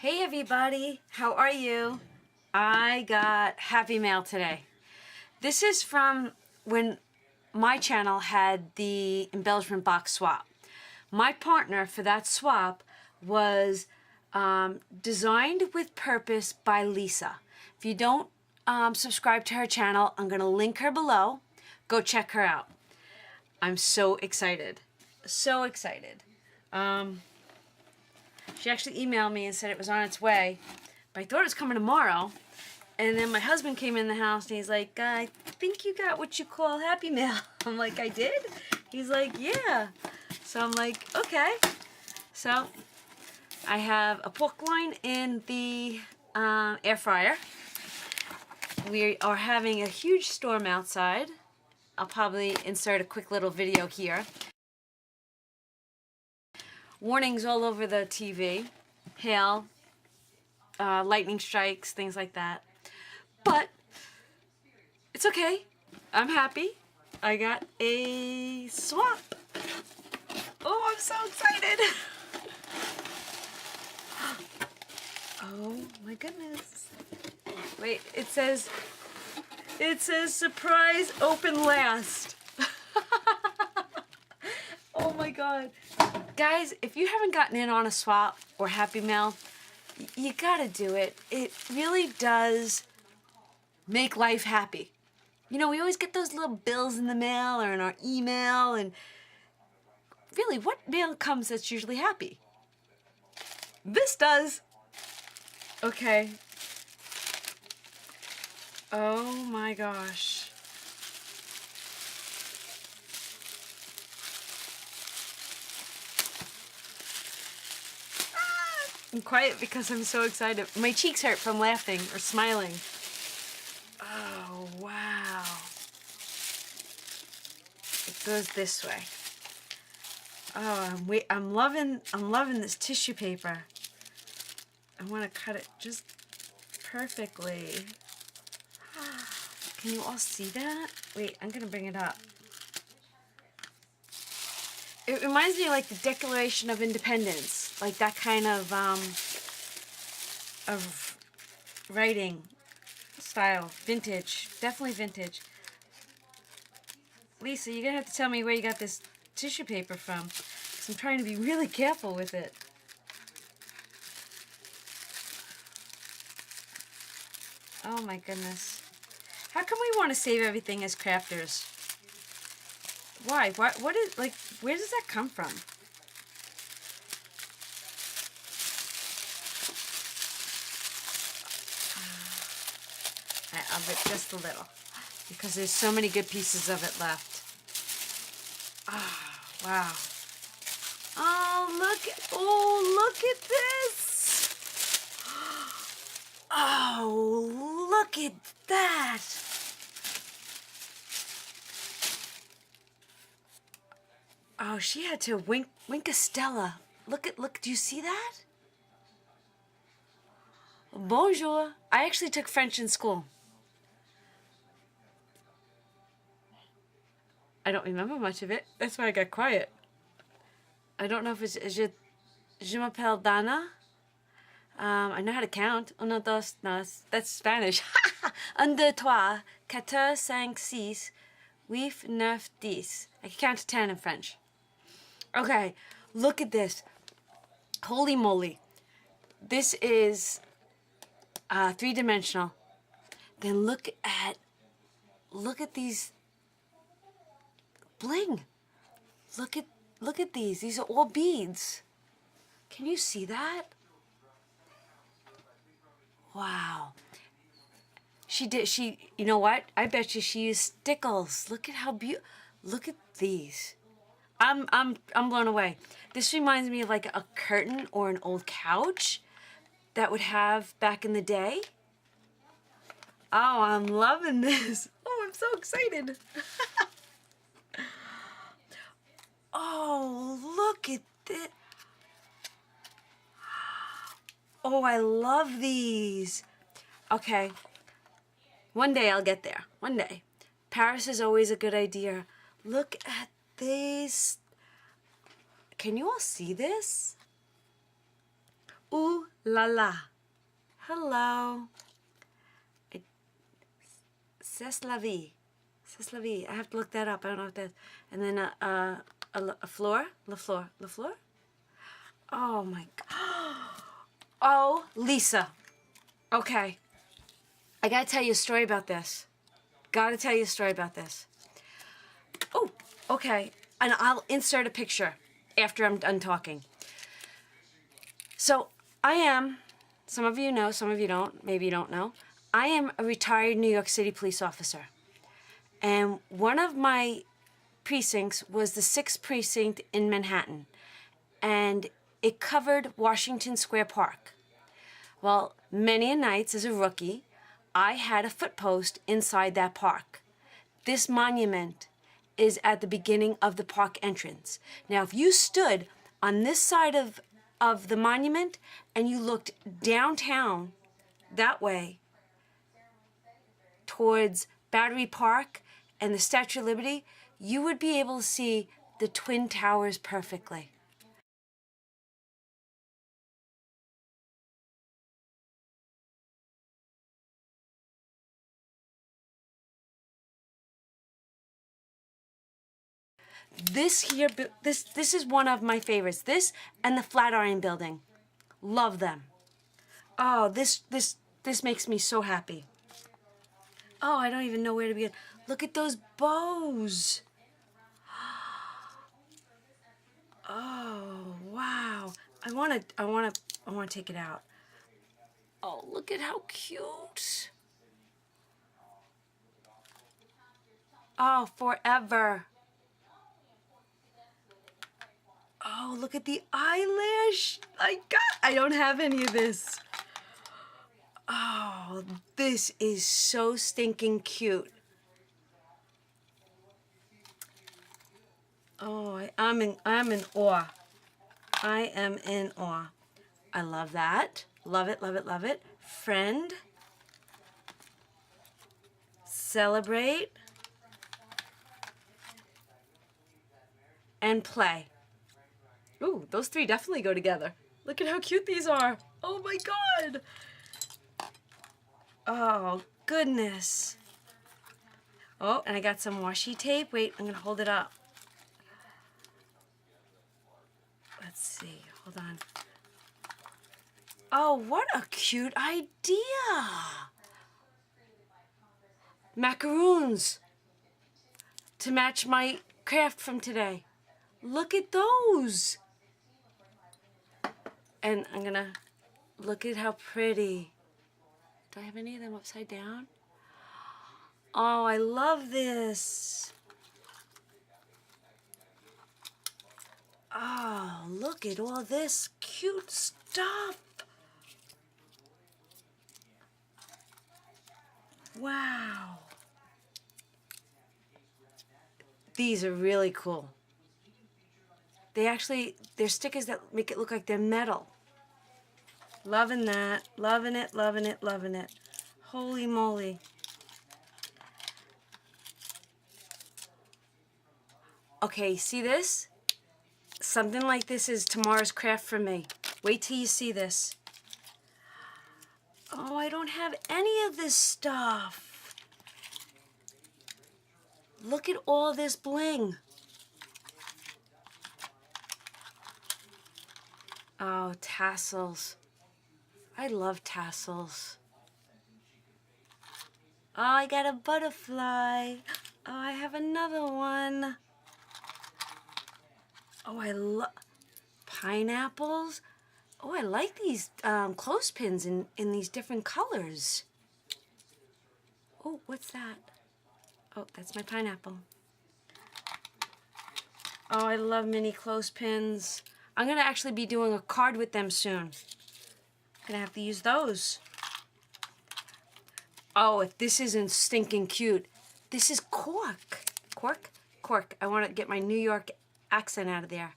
Hey everybody, how are you? I got happy mail today. This is from when my channel had the embellishment box swap. My partner for that swap was Designed with Purpose by Lisa. If you don't subscribe to her channel, I'm going to link her below. Go check her out. I'm so excited. So excited. She actually emailed me and said it was on its way, but I thought it was coming tomorrow. And then my husband came in the house and he's like, I think you got what you call happy mail. I'm like, I did? He's like, yeah. So I'm like, okay. So I have a pork loin in the air fryer. We are having a huge storm outside. I'll probably insert a quick little video here. Warnings all over the TV. Hail, lightning strikes, things like that. But it's okay. I'm happy. I got a swap. Oh, I'm so excited. Oh my goodness. Wait, it says surprise open last. Oh my god. Guys, if you haven't gotten in on a swap or happy mail, you gotta do it. It really does make life happy. You know, we always get those little bills in the mail or in our email, and really, what mail comes that's usually happy? This does. Okay. Oh my gosh. I'm quiet because I'm so excited. My cheeks hurt from laughing or smiling. Oh, wow. It goes this way. Oh, I'm loving this tissue paper. I want to cut it just perfectly. Can you all see that? Wait, I'm going to bring it up. It reminds me of like the Declaration of Independence, like that kind of writing style. Vintage, definitely vintage. Lisa, you're gonna have to tell me where you got this tissue paper from, because I'm trying to be really careful with it. Oh my goodness. How come we want to save everything as crafters? Why? What is, like, where does that come from? I'll rip just a little, because there's so many good pieces of it left. Ah, wow. Oh, look at this. Oh, look at that. Oh, she had to wink a Stella. Look, do you see that? Bonjour. I actually took French in school. I don't remember much of it. That's why I got quiet. I don't know if it's je m'appelle Donna. I know how to count. Uno, dos, nos. That's Spanish. Un, deux, trois, quatre, cinq, six, huit, neuf, dix. I can count to 10 in French. Okay, look at this. Holy moly. This is three-dimensional. Then look at these bling. Look at these. These are all beads. Can you see that? Wow. You know what? I bet you she used stickles. Look at how beautiful. Look at these. I'm blown away. This reminds me of like a curtain or an old couch that would have back in the day. Oh, I'm loving this. Oh, I'm so excited. Oh, look at this. Oh, I love these. Okay. One day I'll get there. One day. Paris is always a good idea. Look at these. Can you all see this? Ooh, La la. Hello. C'est la vie. C'est la vie. I have to look that up. I don't know what that is. And then a floor. La floor. La floor? Oh my God. Oh, Lisa. Okay. I gotta tell you a story about this. Gotta tell you a story about this. Oh, okay. And I'll insert a picture after I'm done talking. So I am, some of you know, some of you don't, maybe you don't know, I am a retired New York City police officer. And one of my precincts was the 6th precinct in Manhattan. And it covered Washington Square Park. Well, many a nights as a rookie, I had a footpost inside that park. This monument is at the beginning of the park entrance. Now, if you stood on this side of the monument and you looked downtown that way towards Battery Park and the Statue of Liberty, you would be able to see the Twin Towers perfectly. This here, this is one of my favorites. This and the Flatiron Building. Love them. Oh, this makes me so happy. Oh, I don't even know where to begin. Look at those bows. Oh, wow. I want to take it out. Oh, look at how cute. Oh, forever. Oh, look at the eyelash. I don't have any of this. Oh, this is so stinking cute. Oh, I'm in awe. I am in awe. I love that. Love it, love it, love it. Friend. Celebrate. And play. Ooh, those 3 definitely go together. Look at how cute these are. Oh my God. Oh, goodness. Oh, and I got some washi tape. Wait, I'm going to hold it up. Let's see. Hold on. Oh, what a cute idea. Macaroons to match my craft from today. Look at those. And I'm going to look at how pretty. Do I have any of them upside down? Oh, I love this. Oh, look at all this cute stuff. Wow. These are really cool. They're stickers that make it look like they're metal. Loving that. Loving it, loving it, loving it. Holy moly. Okay, see this? Something like this is tomorrow's craft for me. Wait till you see this. Oh, I don't have any of this stuff. Look at all this bling. Oh, tassels. I love tassels. Oh, I got a butterfly. Oh, I have another one. Oh, I love pineapples. Oh, I like these clothespins in these different colors. Oh, what's that? Oh, that's my pineapple. Oh, I love mini clothespins. I'm going to actually be doing a card with them soon. I'm going to have to use those. Oh, if this isn't stinking cute. This is cork. Cork? Cork. I want to get my New York accent out of there.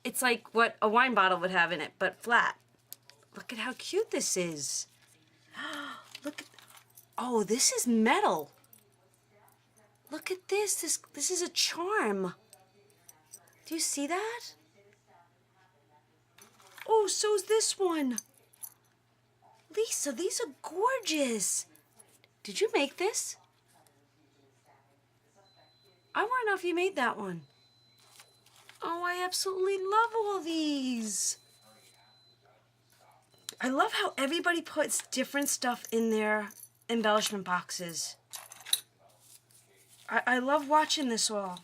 It's like what a wine bottle would have in it, but flat. Look at how cute this is. Look at, oh, this is metal. Look at this. This is a charm. Do you see that? Oh, so's this one. Lisa, these are gorgeous. Did you make this? I want to know if you made that one. Oh, I absolutely love all these. I love how everybody puts different stuff in their embellishment boxes. I love watching this all.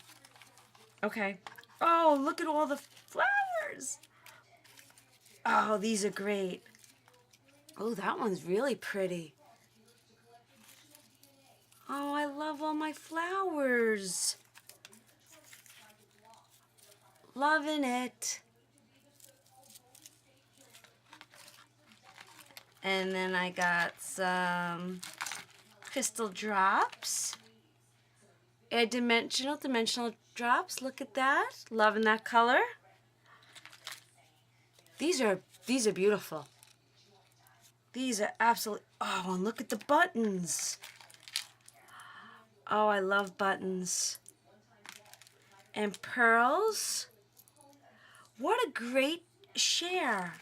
Okay. Oh, look at all the flowers. Oh, these are great. Oh, that one's really pretty. Oh, I love all my flowers. Loving it. And then I got some crystal drops. And dimensional drops. Look at that. Loving that color. These are beautiful. These are absolutely, oh, and look at the buttons. Oh, I love buttons. And pearls. What a great share.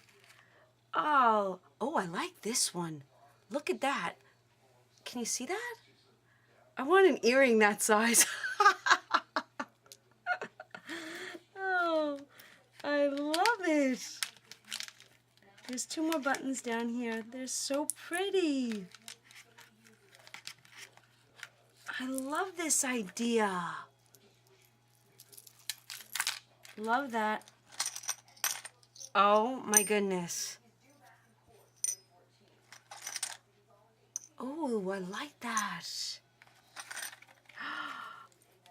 Oh, I like this one. Look at that. Can you see that? I want an earring that size. Oh, I love it. There's 2 more buttons down here. They're so pretty. I love this idea. Love that. Oh my goodness. Oh, I like that.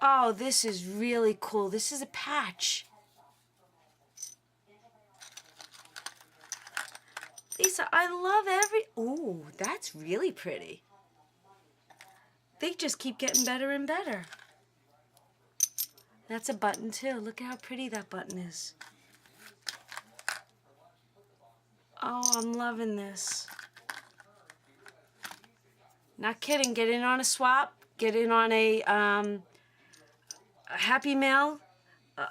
Oh, this is really cool. This is a patch. Lisa, I love oh, that's really pretty. They just keep getting better and better. That's a button too. Look at how pretty that button is. Oh, I'm loving this. Not kidding. Get in on a swap. Get in on a Happy Mail,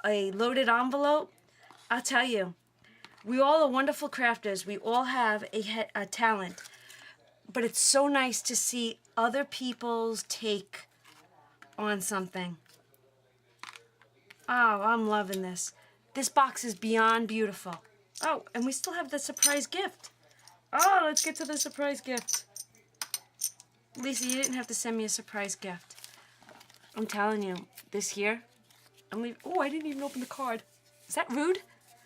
a loaded envelope. I'll tell you, we all are wonderful crafters. We all have a talent. But it's so nice to see other people's take on something. Oh, I'm loving this. This box is beyond beautiful. Oh, and we still have the surprise gift. Oh, let's get to the surprise gift. Lisa, you didn't have to send me a surprise gift. I'm telling you, this year, I'm leaving. Oh, I didn't even open the card. Is that rude?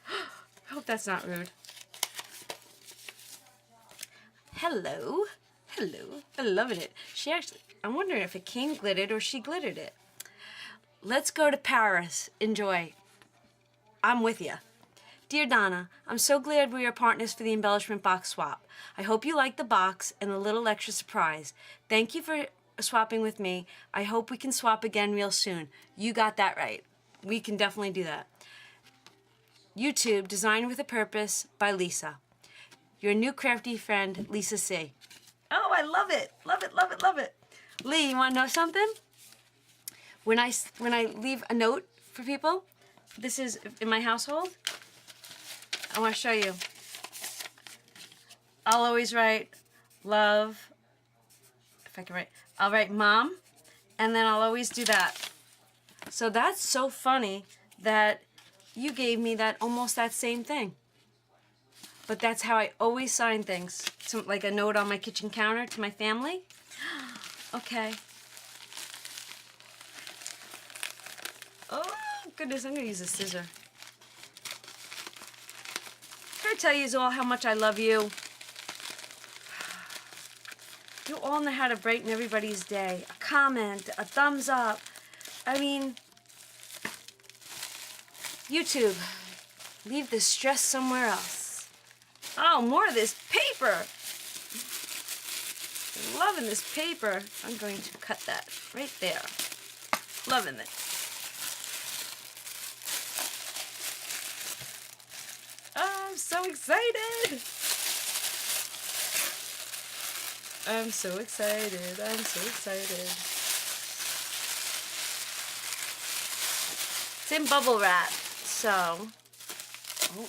I hope that's not rude. Hello. Hello. I'm loving it. I'm wondering if it came glittered or she glittered it. Let's go to Paris. Enjoy. I'm with you. Dear Donna, I'm so glad we are partners for the embellishment box swap. I hope you like the box and a little extra surprise. Thank you for swapping with me. I hope we can swap again real soon. You got that right. We can definitely do that. YouTube, Designed with a Purpose by Lisa. Your new crafty friend, Lisa C. Oh, I love it. Love it, love it, love it. Lee, you want to know something? When I leave a note for people, this is in my household. I want to show you. I'll always write love, if I can write, I'll write mom, and then I'll always do that. So that's so funny that you gave me that almost that same thing. But that's how I always sign things. So, like a note on my kitchen counter to my family. Okay. Oh, goodness, I'm going to use a scissor. I'm going to tell you all how much I love you. You all know how to brighten everybody's day. A comment, a thumbs up. I mean, YouTube, leave the stress somewhere else. Oh, more of this paper. Loving this paper. I'm going to cut that right there. Loving it. Oh, I'm so excited. I'm so excited. I'm so excited. It's in bubble wrap, so. Oh.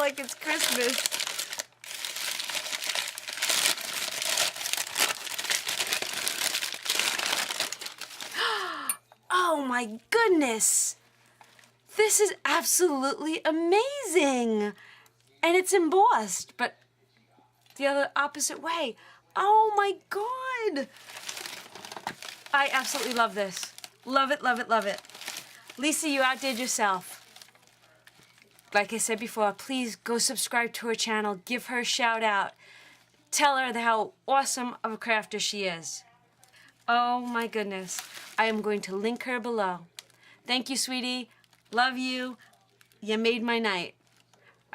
like it's Christmas. Oh my goodness! This is absolutely amazing! And it's embossed, but the other opposite way. Oh my God! I absolutely love this. Love it, love it, love it. Lisa, you outdid yourself. Like I said before, please go subscribe to her channel. Give her a shout out. Tell her how awesome of a crafter she is. Oh my goodness. I am going to link her below. Thank you, sweetie. Love you. You made my night.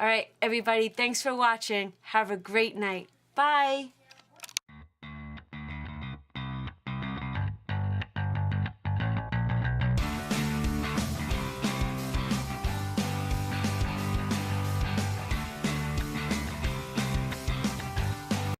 All right, everybody, thanks for watching. Have a great night. Bye.